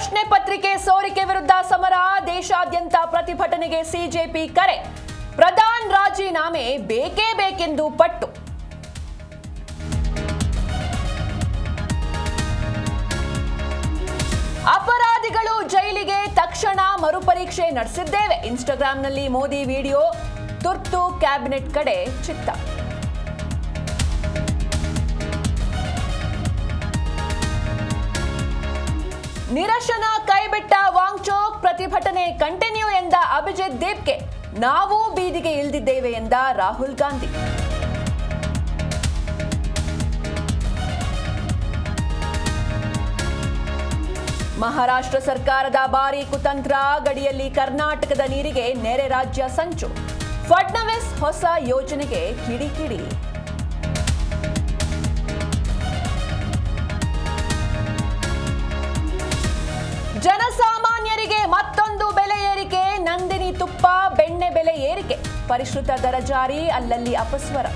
ಪ್ರಶ್ನೆ ಪತ್ರಿಕೆ ಸೋರಿಕೆ ವಿರುದ್ಧ ಸಮರ, ದೇಶಾದ್ಯಂತ ಪ್ರತಿಭಟನೆಗೆ ಸಿಜೆಪಿ ಕರೆ. ಪ್ರಧಾನ್ ರಾಜೀನಾಮೆ ಬೇಕೇ ಬೇಕೆಂದು ಪಟ್ಟು. ಅಪರಾಧಿಗಳು ಜೈಲಿಗೆ ತಕ್ಷಣ ಮರುಪರೀಕ್ಷೆ ನಡೆಸಿದ್ದೇವೆ. ಇನ್ಸ್ಟಾಗ್ರಾಂನಲ್ಲಿ ಮೋದಿ ವಿಡಿಯೋ, ತುರ್ತು ಕ್ಯಾಬಿನೆಟ್ ಕಡೆ ಚಿತ್ತ. ನಿರಶನ ಕೈಬಿಟ್ಟ ವಾಂಗ್ಚೋಕ್, ಪ್ರತಿಭಟನೆ ಕಂಟಿನ್ಯೂ ಎಂದ ಅಭಿಜಿತ್ ದೀಪ್ಗೆ ನಾವು ಬೀದಿಗೆ ಇಳಿದಿದ್ದೇವೆ ಎಂದ ರಾಹುಲ್ ಗಾಂಧಿ. ಮಹಾರಾಷ್ಟ್ರ ಸರ್ಕಾರದ ಭಾರೀ ಕುತಂತ್ರ, ಗಡಿಯಲ್ಲಿ ಕರ್ನಾಟಕದ ನೀರಿಗೆ ನೆರೆ ರಾಜ್ಯ ಸಂಚು. ಫಡ್ನವೀಸ್ ಹೊಸ ಯೋಜನೆಗೆ ಕಿಡಿಕಿಡಿ. ಜನಸಾಮಾನ್ಯರಿಗೆ ಮತ್ತೊಂದು ಬೆಲೆ ಏರಿಕೆ, ನಂದಿನಿ ತುಪ್ಪ ಬೆಣ್ಣೆ ಬೆಲೆ ಏರಿಕೆ, ಪರಿಷ್ಕೃತ ದರ ಜಾರಿ, ಅಲ್ಲಲ್ಲಿ ಅಪಸ್ವರ.